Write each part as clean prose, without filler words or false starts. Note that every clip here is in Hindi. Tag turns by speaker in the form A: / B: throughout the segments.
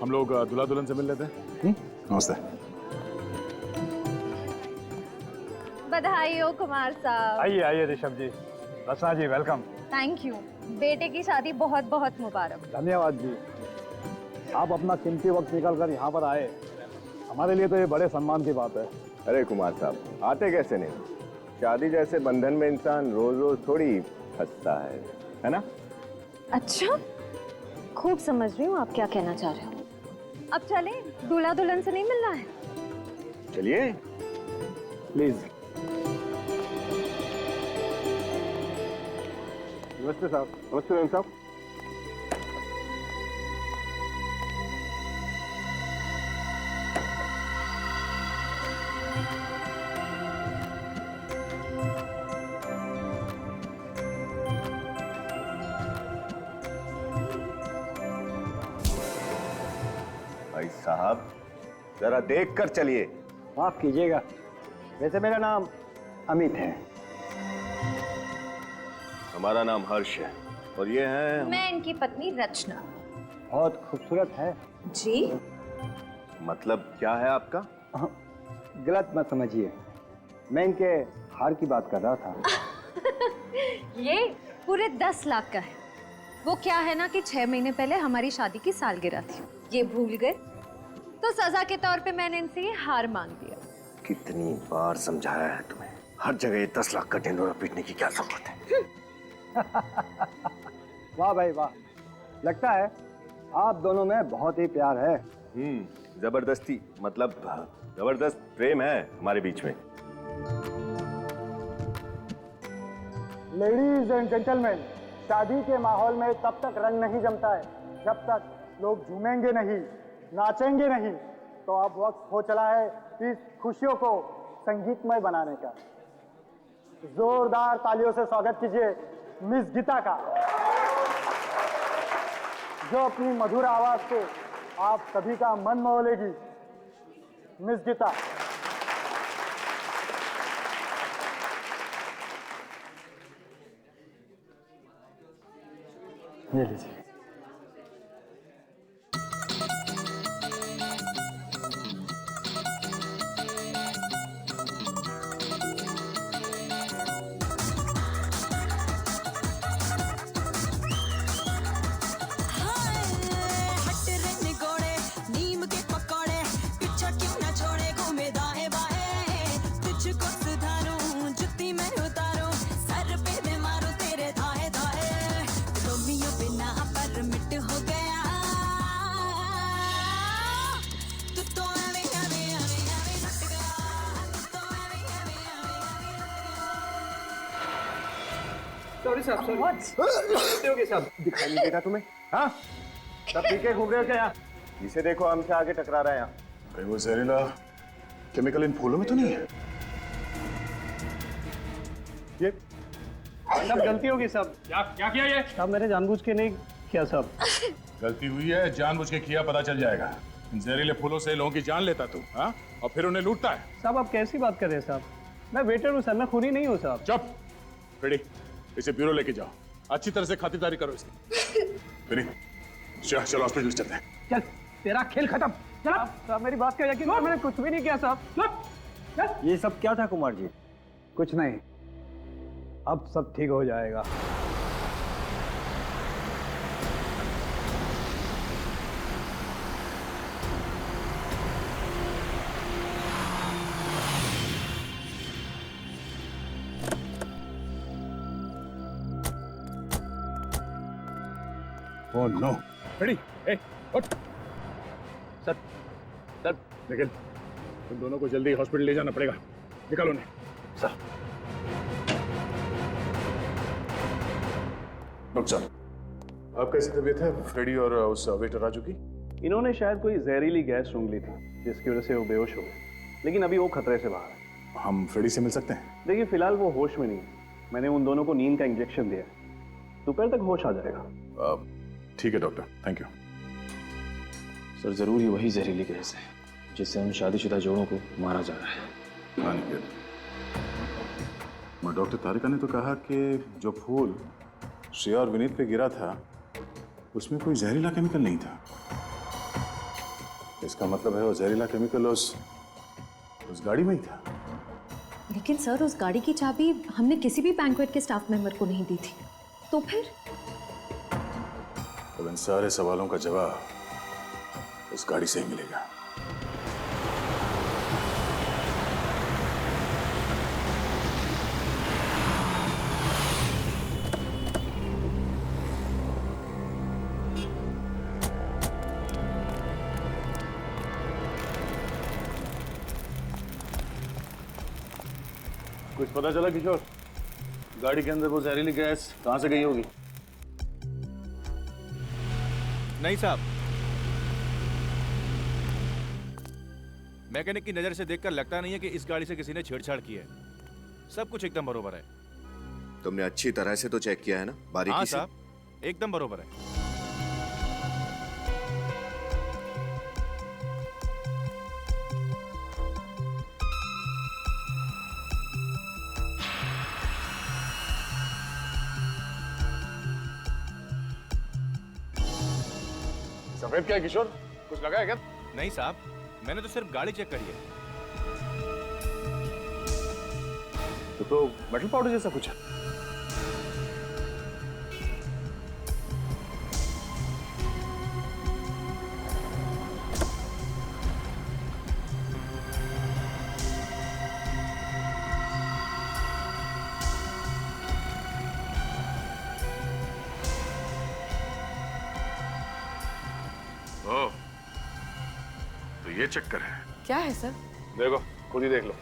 A: हम लोग दूल्हा दुल्हन से मिल लेते हैं। नमस्ते।
B: बधाई हो कुमार साहब।
C: आइए आइए ऋषभ जी, रचना जी वेलकम।
B: Thank you. बेटे की शादी बहुत बहुत मुबारक।
C: धन्यवाद जी, आप अपना कीमती वक्त निकाल कर यहाँ पर आए, हमारे लिए तो ये बड़े सम्मान की बात है।
D: अरे कुमार साहब, आते कैसे नहीं? शादी जैसे बंधन में इंसान रोज रोज थोड़ी फंसता है ना?
B: अच्छा, खूब समझ रही हूँ आप क्या कहना चाह रहे हो। अब चले, दूल्हा दुल्हन से नहीं मिलना है?
D: चलिए
C: प्लीज। नमस्ते साहब।
D: नमस्ते मैम साहब। भाई साहब जरा देख कर चलिए।
C: माफ कीजिएगा, वैसे मेरा नाम अमित है।
D: हमारा नाम हर्ष है और ये है
B: मैं इनकी पत्नी रचना।
C: बहुत खूबसूरत है।
B: जी?
D: मतलब क्या है आपका?
C: गलत मत समझिए, मैं इनके हार की बात कर रहा था।
B: ये पूरे 10 लाख का है। वो क्या है ना कि 6 महीने पहले हमारी शादी की सालगिरह थी, ये भूल गए तो सजा के तौर पे मैंने इनसे ये हार मांग दिया।
D: कितनी बार समझाया है तुम्हें, हर जगह ये 10 लाख का ढिंढोरा पीटने की क्या जरूरत है?
C: वाह भाई वाह, लगता है आप दोनों में बहुत ही प्यार है।
D: जबरदस्ती मतलब जबरदस्त प्रेम है हमारे बीच में।
C: लेडीज एंड जेंटलमैन, शादी के माहौल में तब तक रंग नहीं जमता है जब तक लोग झूमेंगे नहीं, नाचेंगे नहीं। तो अब वक्त हो चला है इस खुशियों को संगीतमय बनाने का। जोरदार तालियों से स्वागत कीजिए मिस गीता का, जो अपनी मधुर आवाज से आप सभी का मन मोह लेगी। मिस गीता। ये लीजिए।
E: सॉरी साहब, सॉरी साहब।
D: दिखाई नहीं देता तुम्हें? हाँ, सब ठीक है? घूम रहे हो क्या यहाँ? जिसे देखो हमसे आगे टकरा रहा है यहाँ।
A: अरे वो जहरीला केमिकल इन फूलों में तो नहीं है?
C: ये सब गलती होगी सब।
E: क्या क्या किया ये?
C: साहब मैंने जानबूझ के नहीं किया साहब।
A: गलती हुई है, जानबूझ के किया पता चल जाएगा। इन जहरीले फूलों से लोगों की जान लेता तू, हाँ? और फिर उन्हें लूटता है।
C: साहब आप कैसी बात कर रहे हैं साहब? मैं वेटर हूँ सर, मैं खूनी नहीं हूँ साहब।
A: चुप। फिरी, इसे ब्यूरो लेके जाओ, अच्छी तरह से खातिरदारी करो इसकी। फिरी, चलो हॉस्पिटल चलते हैं।
C: चल, तेरा खेल खत्म। चल। साहब मेरी बात का यकीन करो, मैंने कुछ भी नहीं किया साहब। ये सब क्या था कुमार जी? कुछ नहीं, अब सब ठीक हो जाएगा।
A: Oh no. रेडी? ए, उठ।
E: Sir, sir.
A: निखिल, तुम दोनों को जल्दी हॉस्पिटल ले जाना पड़ेगा। निकालो उन्हें।
E: सर।
A: डॉक्टर साहब, आप कैसी तबीयत है फ्रेडी और उस वेटर राजू की?
F: इन्होंने शायद कोई जहरीली गैस सूंघ ली थी, जिसकी वजह से वो बेहोश हो गए, लेकिन अभी वो खतरे से बाहर है।
A: हम फ्रेडी से मिल सकते हैं?
F: देखिए फिलहाल वो होश में नहीं है। मैंने उन दोनों को नींद का इंजेक्शन दिया है, दोपहर तक होश आ जाएगा।
A: ठीक है डॉक्टर, थैंक यू।
E: सर जरूर ही वही जहरीली गैस है जिससे उन शादीशुदा जोड़ों को मारा जा रहा है।
A: हाँ निखिल, डॉक्टर तारिका ने तो कहा कि जो फूल श्रेया और विनीत पे गिरा था उसमें कोई जहरीला केमिकल नहीं था। इसका मतलब है वो जहरीला केमिकल उस गाड़ी में ही था।
B: लेकिन सर उस गाड़ी की चाबी हमने किसी भी बैंक्वेट के स्टाफ मेंबर को नहीं दी थी, तो फिर?
A: अब इन सारे सवालों का जवाब उस गाड़ी से ही मिलेगा।
F: कुछ पता चला किशोर, गाड़ी के अंदर वो जहरीली गैस कहां से गई होगी?
G: नहीं साहब, मैकेनिक की नजर से देखकर लगता नहीं है कि इस गाड़ी से किसी ने छेड़छाड़ की है। सब कुछ एकदम बरोबर है।
D: तुमने अच्छी तरह से तो चेक किया है ना,
G: हाँ
D: बारीकी से?
G: साहब, एकदम बरोबर है।
A: सफेद क्या है किशोर, कुछ लगा है क्या?
G: नहीं साहब, मैंने तो सिर्फ गाड़ी चेक करी है।
A: तो मेटल पाउडर जैसा कुछ है। ओह, तो ये चक्कर है।
H: क्या है सर?
A: देखो, खुद ही देख लो।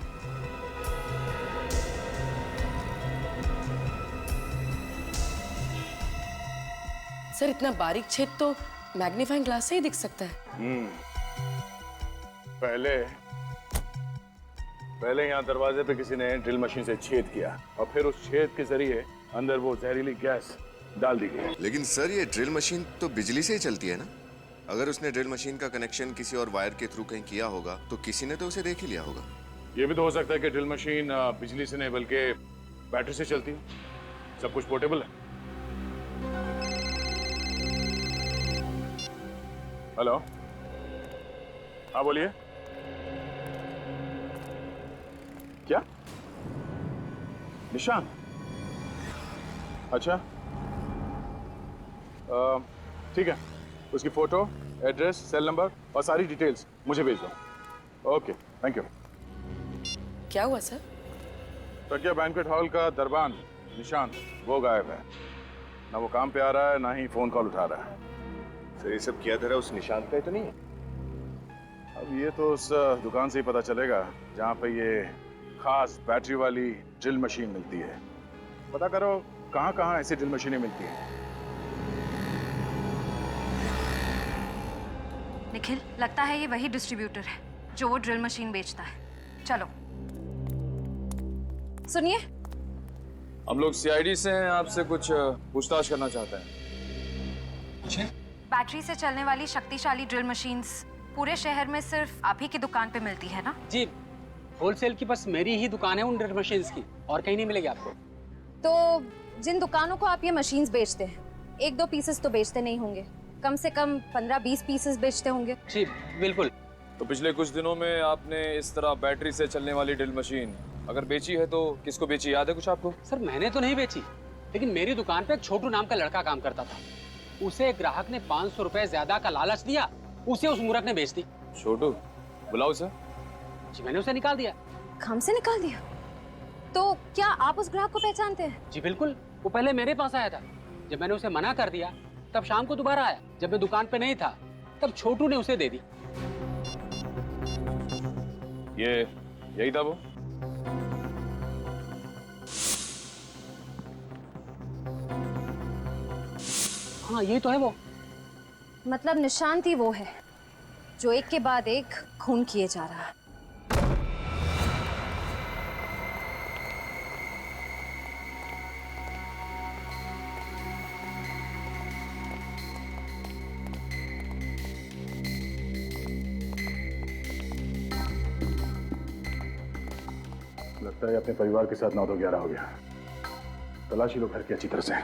H: सर इतना बारीक छेद तो मैग्नीफाइंग ग्लास से ही दिख सकता है।
A: पहले यहाँ दरवाजे पे किसी ने ड्रिल मशीन से छेद किया और फिर उस छेद के जरिए अंदर वो जहरीली गैस डाल दी गई।
D: लेकिन सर ये ड्रिल मशीन तो बिजली से ही चलती है ना? अगर उसने ड्रिल मशीन का कनेक्शन किसी और वायर के थ्रू कहीं किया होगा तो किसी ने तो उसे देख ही लिया होगा।
A: ये भी तो हो सकता है कि ड्रिल मशीन बिजली से नहीं बल्कि बैटरी से चलती है। सब कुछ पोर्टेबल है। हेलो, हाँ बोलिए। क्या? निशान? अच्छा, ठीक है, उसकी फोटो, एड्रेस, सेल नंबर और सारी डिटेल्स मुझे भेज दो। Okay, thank you.
H: क्या हुआ सर?
A: प्रज्ञा बैंक्वेट हॉल का दरबान निशान वो गायब है। ना वो काम पे आ रहा है, ना ही फोन कॉल उठा रहा है।
D: सर ये सब किया धरा उस निशान का ही तो नहीं है?
A: अब ये तो उस दुकान से ही पता चलेगा जहाँ पे ये खास बैटरी वाली ड्रिल मशीन मिलती है। पता करो कहाँ कहाँ ऐसी ड्रिल मशीनें मिलती हैं।
B: निखिल, लगता है ये वही डिस्ट्रीब्यूटर है जो वो ड्रिल मशीन बेचता है। चलो सुनिए,
E: हम लोग सीआईडी से हैं, आपसे कुछ पूछताछ करना चाहते हैं।
B: बैटरी से चलने वाली शक्तिशाली ड्रिल मशीन्स पूरे शहर में सिर्फ आप ही की दुकान पे मिलती है ना?
I: जी, होलसेल की बस मेरी ही दुकान है उन ड्रिल मशीन्स की, और कहीं नहीं मिलेगी आपको।
B: तो जिन दुकानों को आप ये मशीन्स बेचते हैं, 1-2 पीसेस तो बेचते नहीं होंगे, कम से कम 15-20 पीसेस बेचते होंगे।
I: जी बिल्कुल।
E: तो पिछले कुछ दिनों में आपने इस तरह बैटरी से चलने वाली ड्रिल मशीन अगर बेची है तो किसको बेची, याद है कुछ आपको?
I: सर मैंने तो नहीं बेची, लेकिन मेरी दुकान पे एक छोटू नाम का लड़का काम करता था। उसे एक ग्राहक ने 500 रुपए ज्यादा का लालच दिया, उसे उस मूर्ख ने बेच दी।
E: छोटू, बुलाओ सर।
I: जी मैंने उसे निकाल दिया।
B: काम से निकाल दिया? तो क्या आप उस ग्राहक को पहचानते हैं?
I: जी बिल्कुल, वो पहले मेरे पास आया था। जब मैंने उसे मना कर दिया तब शाम को दोबारा आया। जब मैं दुकान पे नहीं था तब छोटू ने उसे दे दी।
E: ये यही था वो?
I: हाँ ये तो है वो।
B: मतलब निशांति वो है जो एक के बाद एक खून किए जा रहा है।
A: लगता है अपने परिवार के साथ 9 तो 11 हो गया। तलाशी लो घर की अच्छी तरह से।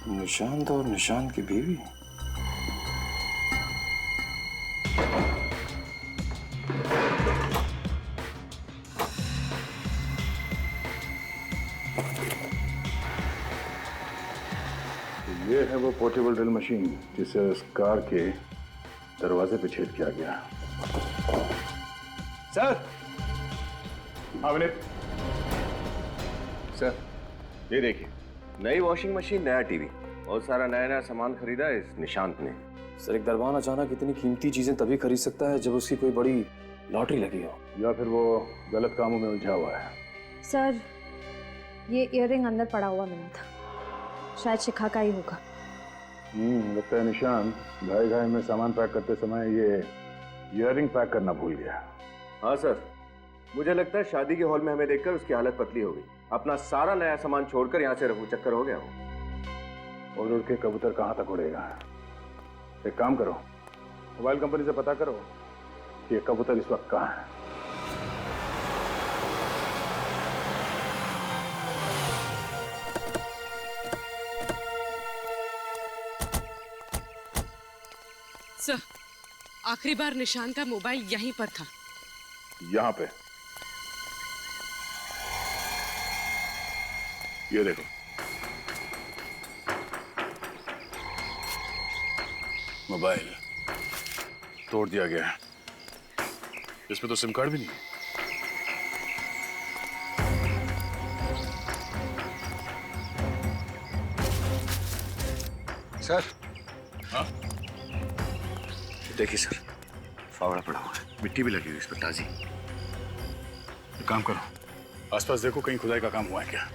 E: निशांत और निशांत की बीवी।
A: ये है वो पोर्टेबल ड्रिल मशीन जिसे उस कार के दरवाजे पे छेद किया गया। सर। हाँ विनीत।
D: सर ये देखिए, नई वॉशिंग मशीन, नया टीवी, बहुत सारा नया नया सामान खरीदा है इस निशांत ने।
E: सर एक दरबान अचानक इतनी कीमती चीजें तभी खरीद सकता है जब उसकी कोई बड़ी लॉटरी लगी हो,
A: या फिर वो गलत कामों में उलझा हुआ है।
B: सर ये इयररिंग अंदर पड़ा हुआ मिला था, शायद शिखा का ही होगा।
A: लगता है निशांत घाई घाई में सामान पैक करते समय ये इयररिंग पैक करना भूल गया।
D: हाँ सर, मुझे लगता है शादी के हॉल में हमें देखकर उसकी हालत पतली हो गई, अपना सारा नया सामान छोड़कर यहाँ से रफू चक्कर हो गया वो।
A: उड़ उड़ के कबूतर कहाँ तक उड़ेगा। एक काम करो, मोबाइल कंपनी से पता करो कि ये कबूतर इस वक्त कहाँ है।
H: सर आखिरी बार निशांत का मोबाइल यहीं पर था।
A: यहाँ पे ये देखो, मोबाइल तोड़ दिया गया है, इसमें तो सिम कार्ड भी नहीं है।
D: सर।
A: हाँ?
D: देखिए सर, फावड़ा पड़ा हुआ है, मिट्टी भी लगी हुई इस पर ताजी।
A: एक काम करो, आसपास देखो कहीं खुदाई का काम हुआ है क्या।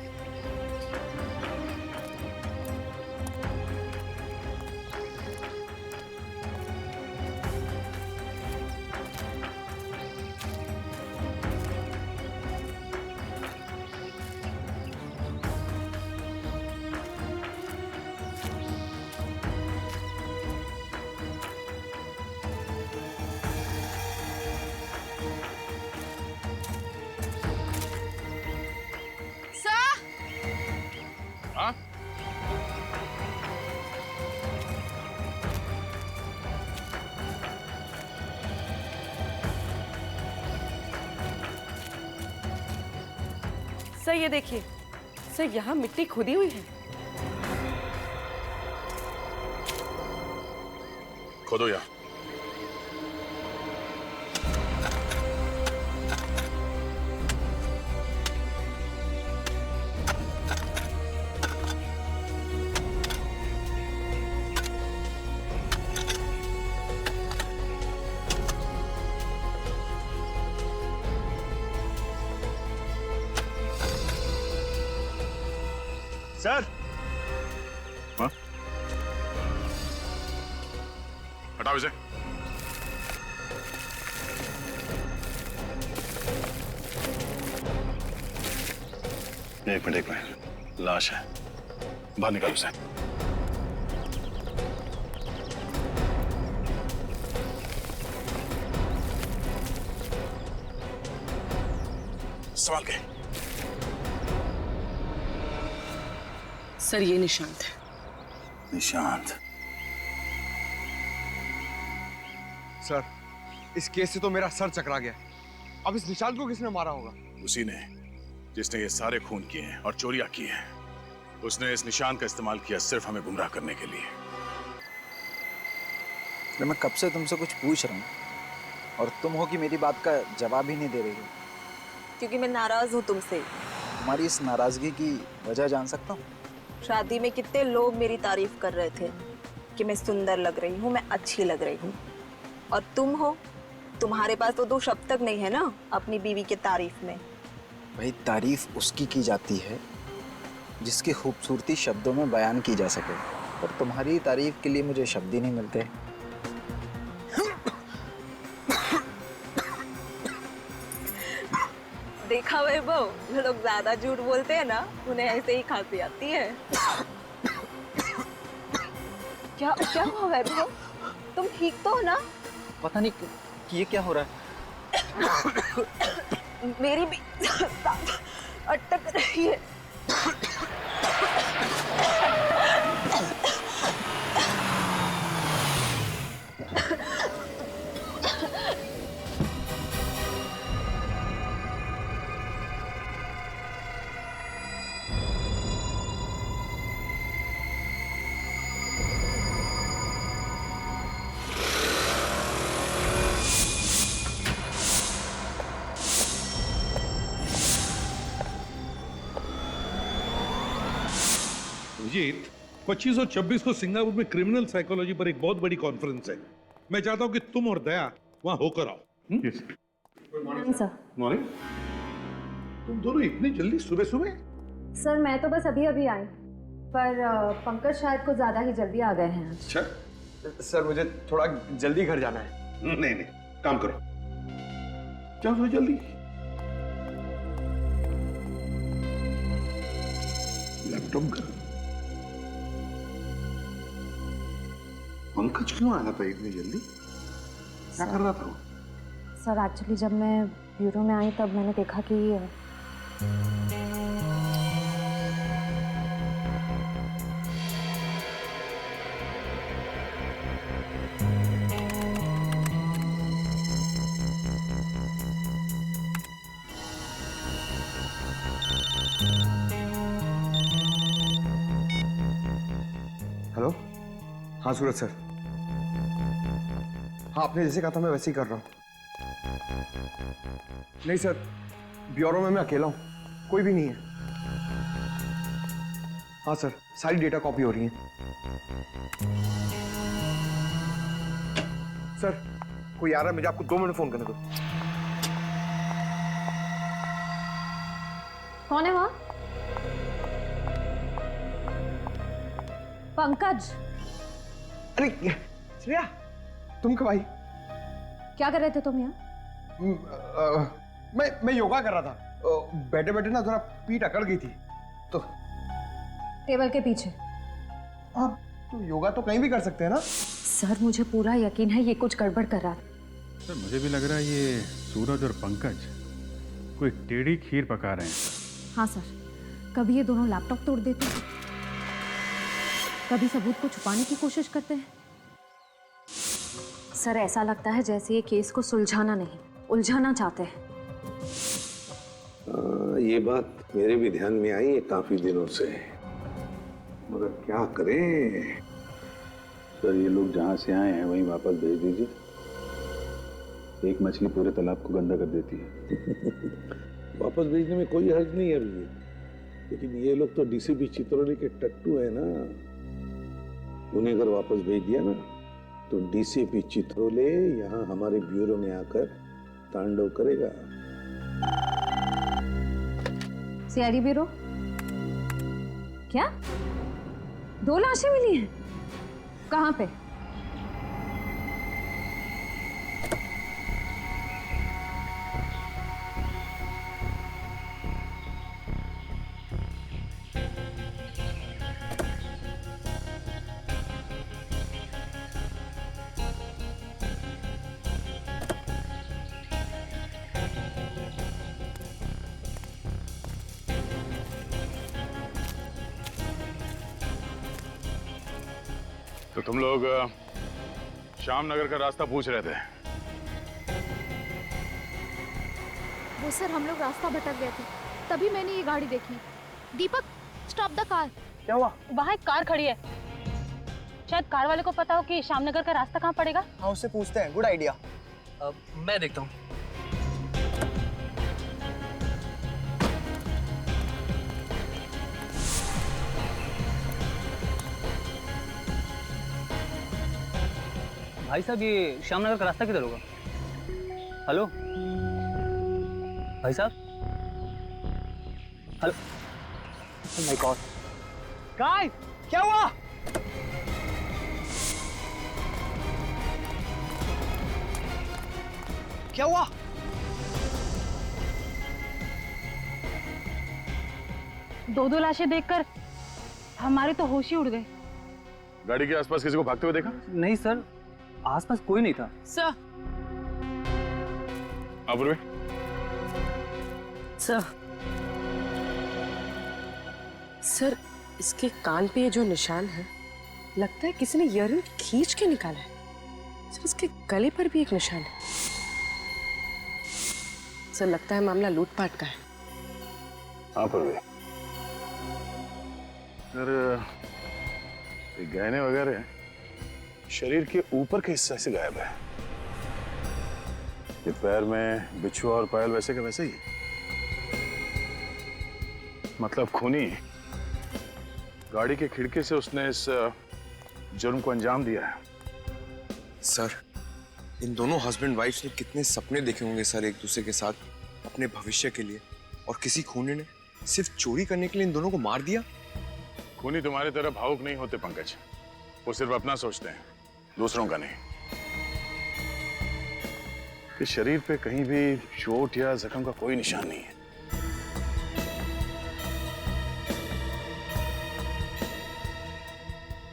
A: हाँ?
H: सर ये देखिए, सर यहाँ मिट्टी खुदी हुई है।
A: खोदो यहाँ। सर। हाँ? हटाओ इसे। एक मिनट, लाश है, बाहर निकालो उसे। संभाल के।
H: सर ये निशांत है।
A: निशांत?
J: सर इस केस से तो मेरा सर चकरा गया। अब इस निशांत को किसने मारा होगा?
A: उसी ने जिसने ये सारे खून किए हैं और चोरियां की हैं। उसने इस निशान का इस्तेमाल किया सिर्फ हमें गुमराह करने के लिए।
K: तो मैं कब से तुमसे कुछ पूछ रहा हूँ और तुम हो कि मेरी बात का जवाब ही नहीं दे रही हो।
L: क्योंकि मैं नाराज हूँ तुमसे।
K: तुम्हारी इस नाराजगी की वजह जान सकता हूँ?
L: शादी में कितने लोग मेरी तारीफ कर रहे थे कि मैं सुंदर लग रही हूँ, मैं अच्छी लग रही हूँ, और तुम हो, तुम्हारे पास तो 2 शब्द तक नहीं है ना अपनी बीवी के तारीफ में।
K: भाई तारीफ उसकी की जाती है जिसकी खूबसूरती शब्दों में बयान की जा सके, और तुम्हारी तारीफ के लिए मुझे शब्द ही नहीं मिलते।
L: देखा वैभव, जो लोग ज्यादा झूठ बोलते हैं ना उन्हें ऐसे ही खांसी आती है। क्या क्या हुआ वैभव? तुम ठीक तो हो ना?
K: पता नहीं कि ये क्या हो रहा है।
L: मेरी भी अटक रही है।
M: अभिजीत, 25 और 26 को सिंगापुर में क्रिमिनल साइकोलॉजी पर एक बहुत बड़ी कॉन्फ्रेंस है। मैं चाहता हूं कि तुम और दया वहां होकर आओ।
B: Sir
M: morning. तुम दोनों इतनी जल्दी सुबह सुबह?
B: सर मैं तो बस अभी अभी आई, पर पंकज शायद कुछ ज्यादा ही जल्दी आ गए हैं।
J: अच्छा सर, मुझे थोड़ा जल्दी घर जाना है।
M: नहीं नहीं, काम करो, जाओ थोड़ा जल्दी। लैपटॉप कर। पंकज क्यों आया था इतनी जल्दी? क्या कर रहा था वो?
B: सर एक्चुअली जब मैं ब्यूरो में आई तब मैंने देखा कि
J: हेलो, हाँ सूरज सर। हाँ, आपने जैसे कहा था मैं वैसे ही कर रहा हूँ। नहीं सर, ब्यूरो में मैं अकेला हूँ, कोई भी नहीं है। हाँ सर, सारी डेटा कॉपी हो रही है। सर कोई आ रहा है, मुझे आपको 2 मिनट फोन करने दो।
B: कौन है वहां? पंकज।
J: अरे श्रेया, तुम कब आई?
B: क्या कर रहे थे तुम यहाँ?
J: मैं योगा कर रहा था। बैठे बैठे ना थोड़ा पीठ अकड़ गई थी तो।
B: टेबल के पीछे।
J: आप तो योगा तो कहीं भी कर सकते हैं ना?
B: सर मुझे पूरा यकीन है ये कुछ गड़बड़ कर रहा था।
N: सर मुझे भी लग रहा है ये सूरज और पंकज कोई टेढ़ी खीर पका रहे हैं।
B: हाँ सर, कभी ये दोनों लैपटॉप तोड़ देते हैं, कभी सबूत को छुपाने की कोशिश करते हैं। सर ऐसा लगता है जैसे ये केस को सुलझाना नहीं, उलझाना चाहते हैं।
O: ये बात मेरे भी ध्यान में आई है काफी दिनों से, मगर क्या करें।
E: सर ये लोग जहाँ से आए हैं वहीं वापस भेज दीजिए। एक मछली पूरे तालाब को गंदा कर देती है।
O: वापस भेजने में कोई हर्ज नहीं है अभी, लेकिन ये लोग तो डीसीपी चित्रोली के टट्टू है ना। उन्हें अगर वापस भेज दिया ना तो डीसीपी चित्रोले यहाँ हमारे ब्यूरो में आकर तांडव करेगा।
B: CID bureau? क्या 2 लाशें मिली हैं? कहाँ पे?
A: तो तुम लोग श्याम नगर का रास्ता पूछ रहे थे?
P: वो सर हम लोग रास्ता भटक गए थे, तभी मैंने ये गाड़ी देखी। दीपक स्टॉप द कार।
C: क्या हुआ?
Q: वहाँ एक कार खड़ी है, शायद कार वाले को पता हो कि श्यामनगर का रास्ता कहाँ पड़ेगा।
C: हाँ उससे पूछते हैं, गुड आइडिया।
R: मैं देखता हूँ। भाई साहब ये श्यामनगर का रास्ता किधर होगा? हेलो भाई साहब, hello.
C: Oh my God guys, क्या हुआ? क्या हुआ?
Q: दो लाशें देखकर हमारे तो होश ही उड़ गए।
A: गाड़ी के आसपास किसी को भागते हुए देखा?
R: नहीं सर, आसपास कोई नहीं था।
H: सर।
A: अपूर्वी?
H: सर इसके कान पे ये जो निशान है, लगता है किसी ने ईयररिंग खींच के निकाला है। सर इसके गले पर भी एक निशान है। सर लगता है मामला लूटपाट का है।
A: अपूर्वी, सर गहने वगैरह शरीर के ऊपर के हिस्से से गायब है। ये पैर में बिच्छुआ और पायल वैसे का वैसे ही, मतलब खूनी गाड़ी की खिड़की से उसने इस जुर्म को अंजाम दिया है।
J: सर, इन दोनों हस्बैंड वाइफ ने कितने सपने देखे होंगे सर एक दूसरे के साथ अपने भविष्य के लिए, और किसी खूनी ने सिर्फ चोरी करने के लिए इन दोनों को मार दिया।
A: खूनी तुम्हारी तरह भावुक नहीं होते पंकज, वो सिर्फ अपना सोचते हैं, दूसरों का नहीं। कि शरीर पे कहीं भी चोट या जख्म का कोई निशान नहीं है।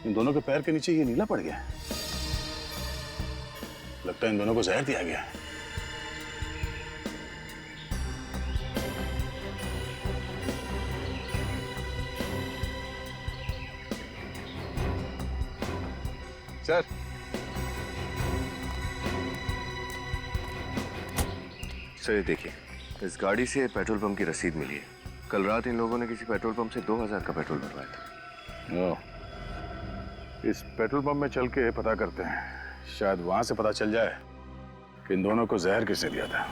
A: इन दोनों के पैर के नीचे ये नीला पड़ गया है। लगता है इन दोनों को जहर दिया गया है।
D: सर, सर ये देखिए, इस गाड़ी से पेट्रोल पंप की रसीद मिली है। कल रात इन लोगों ने किसी पेट्रोल पंप से 2000 का पेट्रोल भरवाया था।
A: इस पेट्रोल पंप में चल के पता करते हैं, शायद वहां से पता चल जाए कि इन दोनों को जहर किसने दिया था।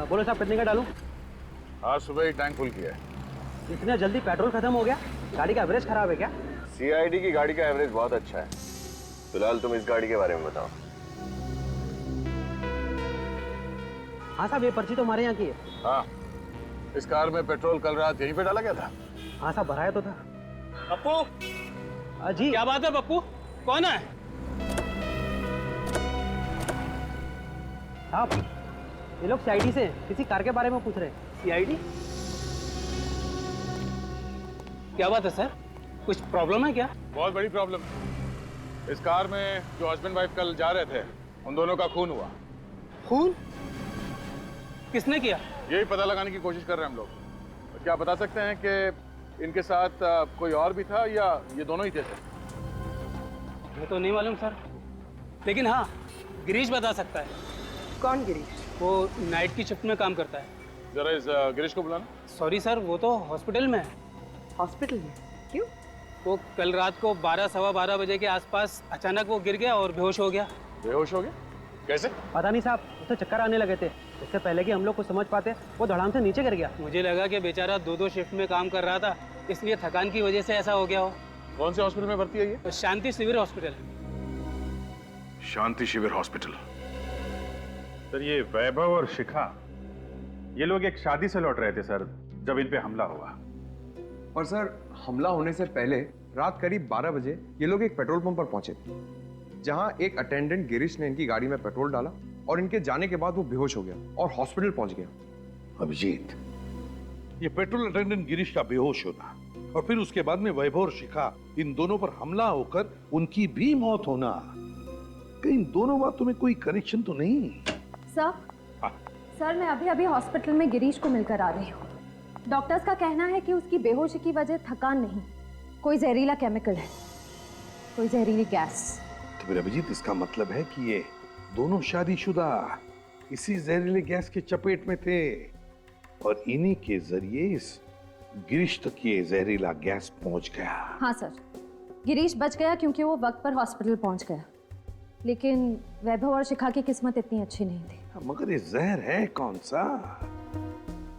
R: बोलो साहब, कितने का डालूं?
A: आज सुबह ही टैंक फुल किया है।
R: इतना जल्दी पेट्रोल खत्म हो गया? गाड़ी का एवरेज खराब है क्या?
D: CID की गाड़ी का एवरेज बहुत अच्छा है। फिलहाल तुम इस गाड़ी के बारे में बताओ।
R: हाँ साहब, ये पर्ची तो हमारे यहाँ की है।
A: हाँ, इस कार में पेट्रोल कल रात यहीं पे डाला गया था।
R: हाँ साहब, भराया तो था।
I: पप्पू
R: जी
I: क्या बात है? पप्पू कौन है?
R: साहब, ये लोग CID से किसी कार के बारे में पूछ रहे हैं।
I: CID? क्या बात है सर, कुछ प्रॉब्लम है क्या?
A: बहुत बड़ी प्रॉब्लम। इस कार में जो हस्बैंड वाइफ कल जा रहे थे, उन दोनों का खून हुआ।
I: खून? किसने किया?
A: यही पता लगाने की कोशिश कर रहे हैं हम लोग। क्या बता सकते हैं कि इनके साथ कोई और भी था या ये दोनों ही थे सर?
I: मुझे तो नहीं मालूम सर, लेकिन हाँ, गिरीश बता सकता है।
H: कौन गिरीश?
I: वो नाइट की शिफ्ट में काम करता है।
A: जरा इस गिरीश को बुलाना।
I: सॉरी सर, वो तो हॉस्पिटल में है।
H: हॉस्पिटल में? क्यों?
I: वो कल रात को 12 सवा 12 बजे के आसपास अचानक वो गिर गया और बेहोश हो गया।
A: बेहोश हो गया? कैसे?
R: पता नहीं साहब, उसे चक्कर आने लगे थे। इससे पहले कि हम लोग कुछ समझ पाते, वो धड़ाम से नीचे गिर गया।
I: मुझे लगा कि बेचारा 2-2 शिफ्ट में काम कर रहा था, इसलिए थकान की वजह से ऐसा हो गया हो।
A: कौन से हॉस्पिटल में भर्ती है ये?
I: शांति शिविर हॉस्पिटल।
A: शांति शिविर हॉस्पिटल।
N: सर, ये वैभव और शिखा, ये लोग एक शादी से लौट रहे थे सर, जब इन पे हमला हुआ।
J: और सर, हमला होने से पहले रात करीब 12 बजे ये लोग एक पेट्रोल पंप पर पहुंचे, जहां एक अटेंडेंट गिरीश ने इनकी गाड़ी में पेट्रोल डाला और इनके जाने के बाद वो बेहोश हो गया और हॉस्पिटल पहुंच गया।
M: अभिजीत, ये पेट्रोल अटेंडेंट गिरीश का बेहोश होना और फिर उसके बाद में वैभव और शिखा, इन दोनों पर हमला होकर उनकी भी मौत होना, कहीं इन दोनों बातों में कोई कनेक्शन तो नहीं?
B: सर, सर मैं अभी अभी हॉस्पिटल में गिरीश को मिलकर आ रही हूँ। डॉक्टर्स का कहना है कि उसकी बेहोशी की वजह थकान नहीं, कोई जहरीला केमिकल है, कोई जहरीली गैस।
M: तो फिर अभिजीत, इसका मतलब है कि ये दोनों शादीशुदा इसी जहरीले गैस के चपेट में थे और इन्हीं के जरिए इस गिरीश तक ये जहरीला गैस पहुंच गया।
B: हाँ सर, गिरीश बच गया क्योंकि वो वक्त पर हॉस्पिटल पहुंच गया, लेकिन वैभव और शिखा की किस्मत इतनी अच्छी नहीं थी।
M: मगर ये जहर है कौन सा?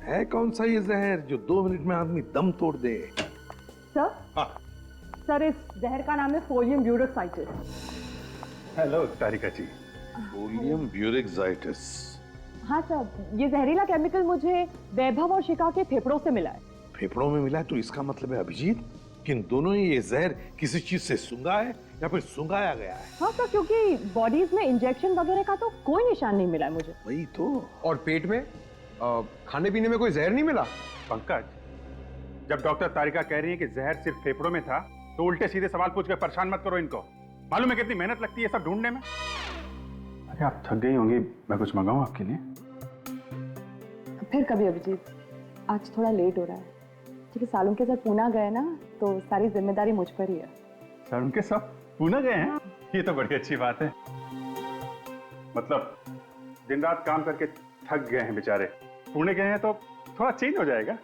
M: है कौन सा ये जहर जो 2 मिनट में आदमी दम तोड़ दे?
H: सर, सर इस जहर का नाम है फोलियम ब्यूरोक्साइटिस।
N: हेलो तारिका जी।
M: फोलियम ब्यूरोक्साइटिस?
H: हाँ सर, ये जहरीला केमिकल मुझे वैभव और शिखा के फेफड़ों से मिला है।
M: फेफड़ों में मिला है तो इसका मतलब है अभिजीत कि इन दोनों ही ये जहर किसी चीज से सूंघा है या फिर सूंघाया गया है।
H: हाँ सर, क्योंकि बॉडीज में इंजेक्शन वगैरह का तो कोई निशान नहीं मिला है मुझे।
M: वही तो।
J: और पेट में खाने पीने में कोई जहर नहीं मिला?
N: पंकज, जब डॉक्टर तारिका कह रही है कि जहर सिर्फ फेफड़ों में था, तो उल्टे सीधे सवाल पूछ कर परेशान मत करो इनको। मालूम है कितनी मेहनत लगती है सब ढूंढने में। अरे आप थक गई होंगी, मैं कुछ मंगाऊं आपके लिए?
H: फिर कभी अभिजीत, आज थोड़ा लेट हो रहा है क्योंकि सालों के साथ पूना गए ना, तो सारी जिम्मेदारी मुझ पर ही है।
N: सर उनके सब पूना गए हैं? ये तो बड़ी अच्छी बात है। मतलब दिन रात काम करके थक गए हैं बेचारे, पुणे गए हैं तो थोड़ा चेंज हो जाएगा।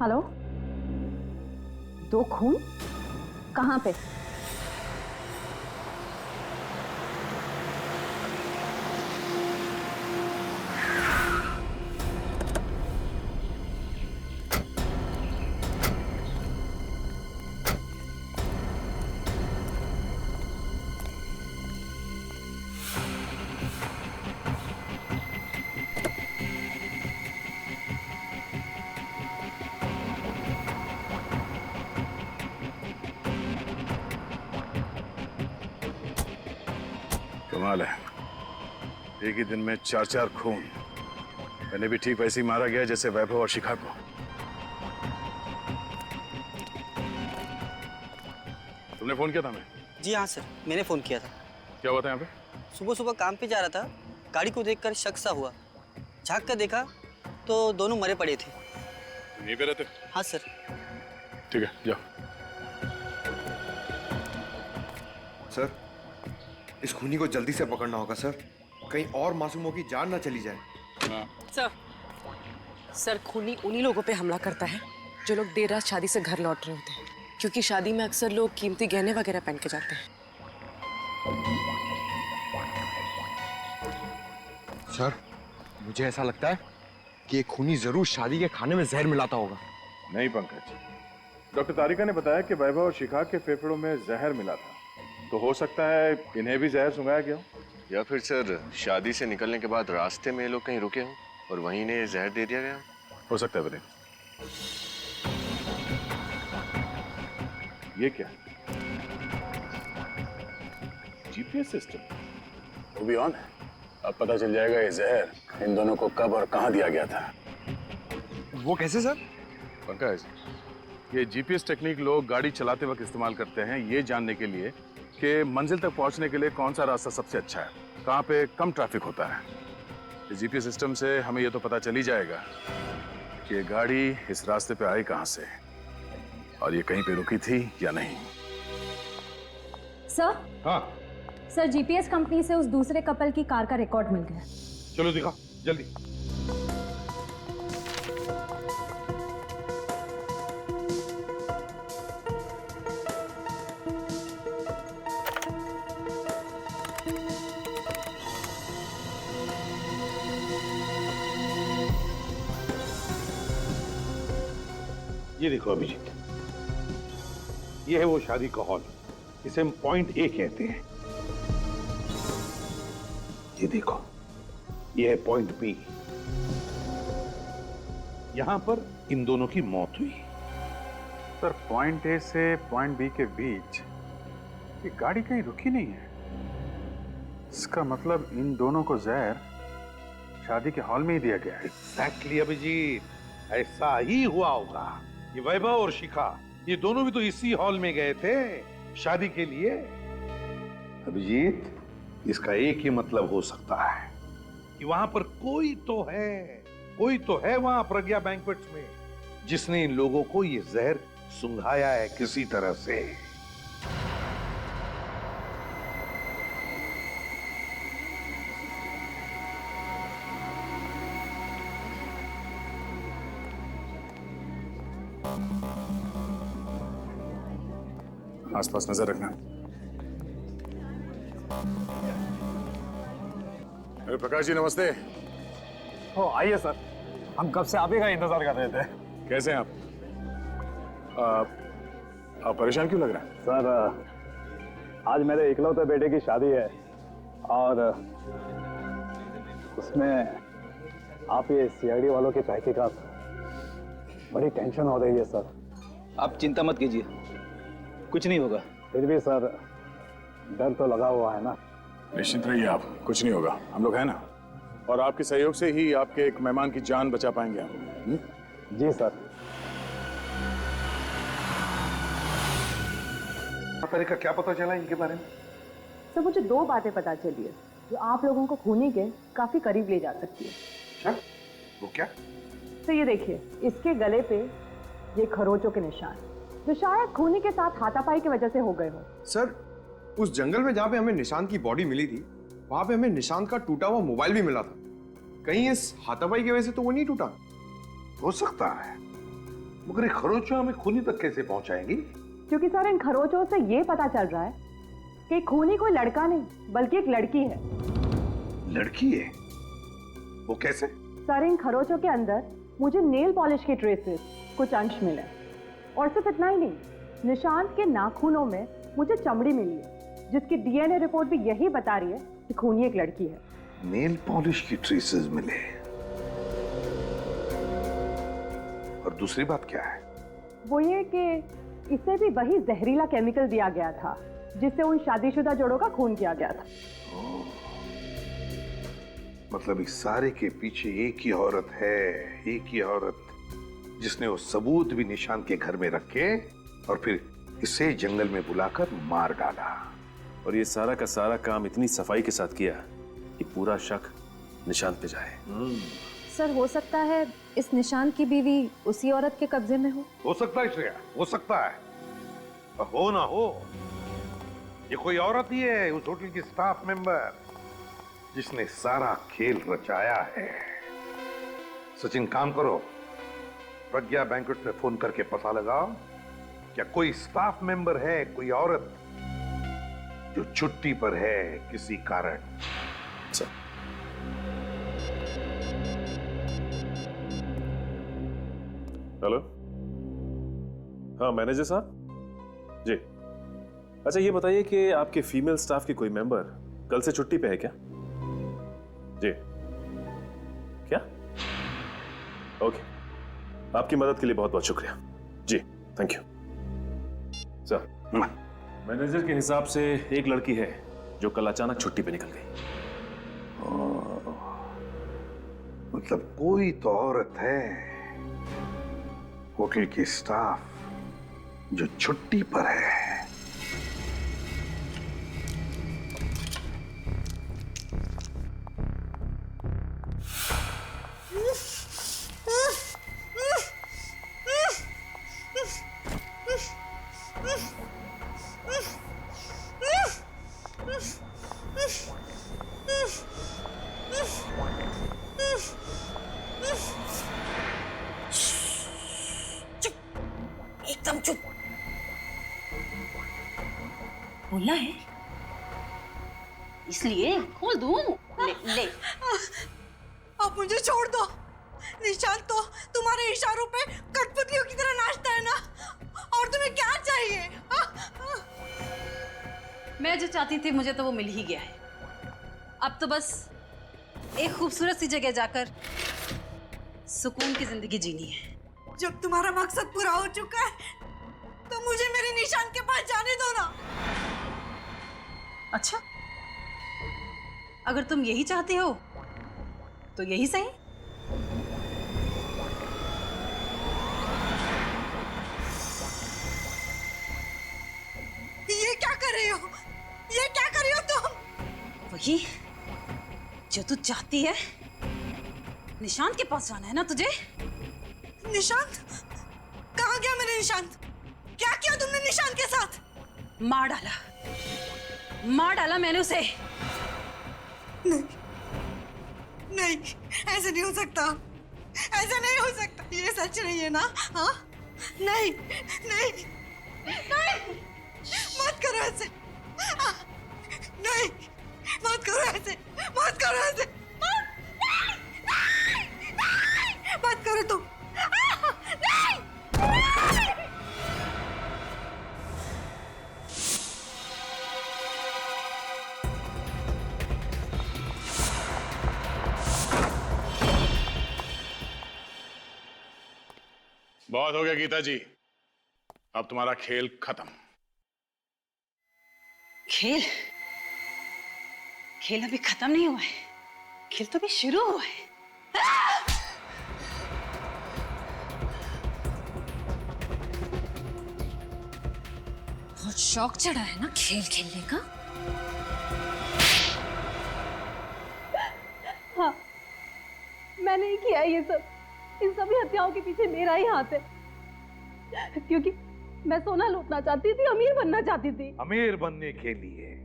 B: हेलो, 2 खून कहाँ पे?
A: कमाल है, एक ही दिन में 4 खून। मैंने भी ठीक वैसे ही मारा गया जैसे वैभव और शिखा को। तुमने फोन किया था हमें?
R: जी हाँ सर, मैंने फोन किया था।
A: क्या हुआ था यहाँ पे?
R: सुबह सुबह काम पे जा रहा था, गाड़ी को देखकर शक सा हुआ। झांक कर देखा तो दोनों मरे पड़े थे।
A: यहीं पे रहते?
R: हाँ सर।
A: ठीक है, जाओ।
J: सर, इस खूनी को जल्दी से पकड़ना होगा सर, कहीं और मासूमों की जान ना चली जाए।
H: सर खूनी उन्हीं लोगों पे हमला करता है जो लोग देर रात शादी से घर लौट रहे होते हैं, क्योंकि शादी में अक्सर लोग कीमती गहने वगैरह पहन के जाते हैं।
J: सर, मुझे ऐसा लगता है कि ये खूनी जरूर शादी के खाने में जहर मिलाता होगा।
A: नहीं पंकज, डॉक्टर तारिका ने बताया कि वैभव और शिखा के फेफड़ों में जहर मिला था, तो हो सकता है इन्हें भी जहर सुंघाया गया हो।
D: या फिर सर शादी से निकलने के बाद रास्ते में ये लोग कहीं रुके हों और वहीं इन्हें जहर दे दिया गया
A: हो सकता है। बने ये क्या? जीपीएस सिस्टम वो भी ऑन है। अब पता चल जाएगा ये जहर इन दोनों को कब और कहां दिया गया था।
J: वो कैसे सर?
A: पंकज, ये जीपीएस टेक्निक लोग गाड़ी चलाते वक्त इस्तेमाल करते हैं ये जानने के लिए कि मंजिल तक पहुंचने के लिए कौन सा रास्ता सबसे अच्छा है, कहां पे कम ट्रैफिक होता है। इस जीपीएस सिस्टम से हमें ये तो पता चल ही जाएगा कि ये गाड़ी इस रास्ते पे आई कहां से और ये कहीं पे रुकी थी या नहीं।
B: सर?
M: हाँ
B: सर, जीपीएस कंपनी से उस दूसरे कपल की कार का रिकॉर्ड मिल गया।
M: चलो दिखा जल्दी। ये देखो अभिजीत, ये है वो शादी का हॉल, इसे हम पॉइंट ए कहते हैं। ये देखो, ये है पॉइंट बी, यहां पर इन दोनों की मौत हुई।
N: सर, पॉइंट ए से पॉइंट बी के बीच ये गाड़ी कहीं रुकी नहीं है। इसका मतलब इन दोनों को जहर शादी के हॉल में ही दिया गया है।
M: एग्जैक्टली अभिजीत, ऐसा ही हुआ होगा। ये वैभव और शिखा, ये दोनों भी तो इसी हॉल में गए थे शादी के लिए। अभिजीत, इसका एक ही मतलब हो सकता है कि वहां पर कोई तो है वहां प्रज्ञा बैंक्वेट्स में जिसने इन लोगों को ये जहर सुंघाया है किसी तरह से।
A: आसपास नजर रखना। अरे प्रकाश जी नमस्ते।
C: ओ आइए सर, हम कब से आप ही का इंतजार कर रहे थे।
A: कैसे हैं आप? आप परेशान क्यों लग रहे हैं?
C: सर, आज मेरे इकलौते बेटे की शादी है और उसमें आप ये सीआईडी वालों की तहकीकात, बड़ी टेंशन हो रही है सर।
R: आप चिंता मत कीजिए, कुछ नहीं होगा।
C: फिर भी सर, डर तो लगा हुआ है ना।
A: निश्चिंत रहिए आप, कुछ नहीं होगा, हम लोग हैं ना। और आपके सहयोग से ही आपके एक मेहमान की जान बचा पाएंगे हम।
C: जी सर।
M: का क्या पता चला इनके बारे में?
S: सर, मुझे 2 बातें पता चली है जो आप लोगों को खूनी के काफी करीब ले जा सकती है।
M: क्या? वो क्या?
S: तो ये देखिए, इसके गले पे ये खरोचों के निशान जो शायद खूनी के साथ हाथापाई की वजह से हो गए हो।
J: सर, उस जंगल में जहाँ पे हमें निशांत की बॉडी मिली थी, वहां पे हमें निशांत का टूटा हुआ मोबाइल भी मिला था। कहीं इस हाथापाई की वजह से तो वो नहीं टूटा?
M: हो सकता है, मगर ये खरोचो हमें खूनी तक कैसे पहुंचाएंगी?
S: क्योंकि सर इन खरोचों से ये पता चल रहा है कि खूनी कोई लड़का नहीं बल्कि एक लड़की है।
M: लड़की है? वो कैसे?
S: सर इन खरोचों के अंदर मुझे नेल पॉलिश के ट्रेसेस कुछ अंश मिले और सिर्फ इतना ही नहीं, निशांत के नाखूनों में मुझे चमड़ी मिली है जिसकी डीएनए रिपोर्ट भी यही बता रही है कि खूनी एक लड़की है।
M: नेल पॉलिश की ट्रेसेस मिले और दूसरी बात क्या है?
S: वो ये कि इसे भी वही जहरीला केमिकल दिया गया था जिससे उन शादीशुदा जोड़ों का खून किया गया था।
M: मतलब इस सारे के पीछे एक ही औरत है, एक ही औरत जिसने वो सबूत भी निशांत के घर में रखे और फिर इसे जंगल में बुलाकर मार डाला।
F: और ये सारा का सारा काम इतनी सफाई के साथ किया कि पूरा शक निशांत पे जाए।
B: सर हो सकता है इस निशांत की बीवी उसी औरत के कब्जे में हो
M: सकता है श्रेया, हो सकता है। और हो ना हो, ये कोई औरत ही है, उस होटल की स्टाफ मेंबर जिसने सारा खेल रचाया है। सचिन काम करो, प्रज्ञा बैंक्वेट में फोन करके पता लगाओ क्या कोई स्टाफ मेंबर है, कोई औरत जो छुट्टी पर है किसी कारण।
F: हेलो, हाँ मैनेजर साहब जी। अच्छा ये बताइए कि आपके फीमेल स्टाफ की कोई मेंबर कल से छुट्टी पे है क्या? जी क्या? ओके, आपकी मदद के लिए बहुत बहुत शुक्रिया जी, थैंक यू सर। मैनेजर के हिसाब से एक लड़की है जो कल अचानक छुट्टी पे निकल गई।
M: मतलब कोई तो औरत है होटल की स्टाफ जो छुट्टी पर है।
T: एकदम चुप। बोलना है इसलिए खोल दूं। ले।
U: अब मुझे छोड़ दो। निशांत तो तुम्हारे इशारों पे कठपुतलियों की तरह नाचता है ना, और तुम्हें क्या चाहिए?
T: मैं जो चाहती थी मुझे तो वो मिल ही गया है। अब तो बस एक खूबसूरत सी जगह जाकर सुकून की जिंदगी जीनी है।
U: जब तुम्हारा मकसद पूरा हो चुका है तो मुझे मेरे निशांत के पास जाने दो ना।
T: अच्छा, अगर तुम यही चाहते हो तो यही सही।
U: ये क्या कर रही हो? ये क्या कर रही हो तुम?
T: वही जो तू चाहती है। निशांत के पास जाना है ना तुझे?
U: निशांत? कहाँ गया मेरे निशांत? क्या किया तुमने निशांत के साथ?
T: मार डाला मैंने उसे।
U: नहीं, ऐसे नहीं हो सकता, ऐसा नहीं हो सकता। ये सच नहीं है ना? हाँ, नहीं, मत करो ऐसे। नहीं, मत करो ऐसे, मत करो ऐसे, मत करो तुम।
A: बहुत हो गया गीता जी, अब तुम्हारा खेल खत्म।
T: खेल अभी खत्म नहीं हुआ है, खेल तो अभी शुरू हुआ है।
B: बहुत शौक चढ़ा है ना खेल खेलने का।
S: हाँ, मैंने ही किया ये सब। इन सभी हत्याओं के पीछे मेरा ही हाथ है, क्योंकि मैं सोना लूटना चाहती थी, अमीर बनना चाहती थी।
M: अमीर बनने के लिए,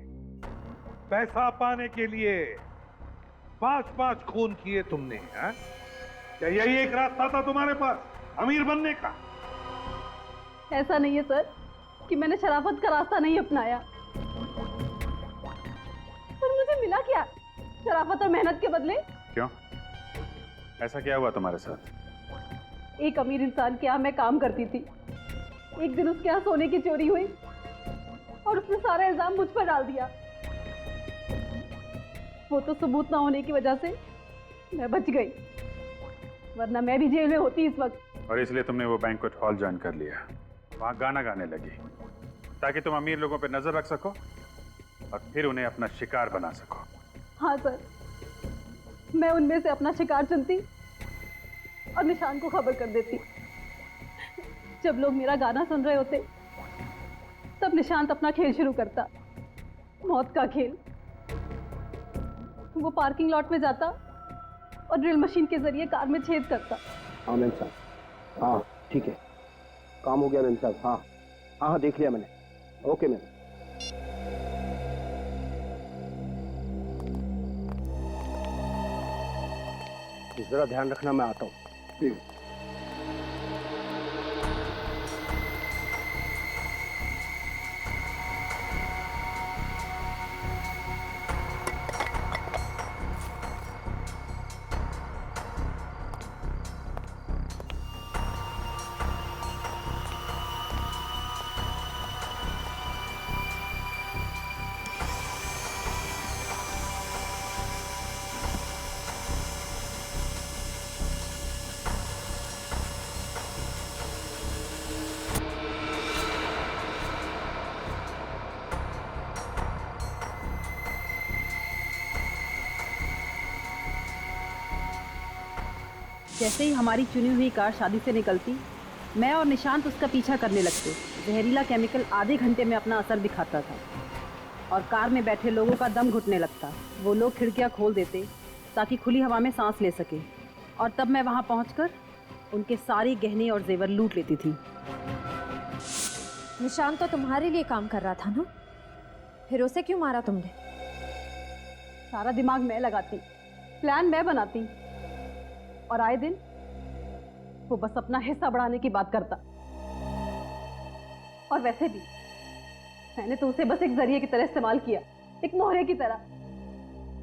M: पैसा पाने के लिए 5-5 खून किए तुमने, हाँ? क्या यही एक रास्ता था तुम्हारे पास अमीर बनने का?
S: ऐसा नहीं है सर कि मैंने शराफत का रास्ता नहीं अपनाया, पर मुझे मिला क्या शराफत और मेहनत के बदले?
N: क्यों? ऐसा क्या हुआ तुम्हारे साथ?
S: एक अमीर इंसान के यहाँ मैं काम करती थी। एक दिन उसके यहाँ सोने की चोरी हुई और उसने सारा इल्जाम मुझ पर डाल दिया। वो तो सबूत ना होने की वजह से मैं बच गई, वरना मैं भी जेल में होती इस वक्त।
N: और इसलिए तुमने वो बैंक्वेट हॉल ज्वाइन कर लिया, वहां गाना गाने लगी ताकि तुम अमीर लोगों पर नजर रख सको और फिर उन्हें अपना शिकार बना सको।
S: हाँ सर, मैं उनमें से अपना शिकार चुनती और निशान को खबर कर देती। जब लोग मेरा गाना सुन रहे होते तब निशांत अपना खेल शुरू करता, मौत का खेल। वो पार्किंग लॉट में जाता और ड्रिल मशीन के जरिए कार में छेद करता।
G: हाँ मैम साहब, हाँ ठीक है, काम हो गया मैम साहब। हाँ हाँ हाँ देख लिया मैंने। Okay ma'am. जरा ध्यान रखना, मैं आता हूँ। ठीक।
S: जैसे ही हमारी चुनी हुई कार शादी से निकलती, मैं और निशांत उसका पीछा करने लगते। जहरीला केमिकल आधे घंटे में अपना असर दिखाता था और कार में बैठे लोगों का दम घुटने लगता। वो लोग खिड़कियां खोल देते ताकि खुली हवा में सांस ले सके, और तब मैं वहां पहुंचकर उनके सारे गहने और जेवर लूट लेती थी।
B: निशांत तो तुम्हारे लिए काम कर रहा था ना, फिर उसे क्यों मारा तुमने?
S: सारा दिमाग मैं लगाती, प्लान मैं बनाती, और आए दिन वो बस अपना हिस्सा बढ़ाने की बात करता। और वैसे भी मैंने तो उसे बस एक जरिए की तरह इस्तेमाल किया, एक मोहरे की तरह,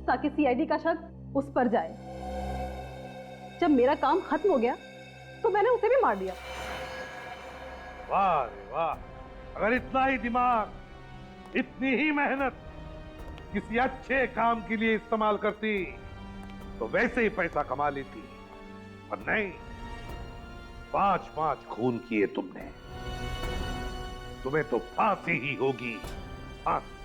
S: ताकि सीआईडी का शक उस पर जाए। जब मेरा काम खत्म हो गया तो मैंने उसे भी मार दिया।
M: वाह रे वाह, अगर इतना ही दिमाग, इतनी ही मेहनत किसी अच्छे काम के लिए इस्तेमाल करती तो वैसे ही पैसा कमा लेती, पर नहीं, 5-5 खून किए तुमने, तुम्हें तो फांसी ही होगी, फांसी।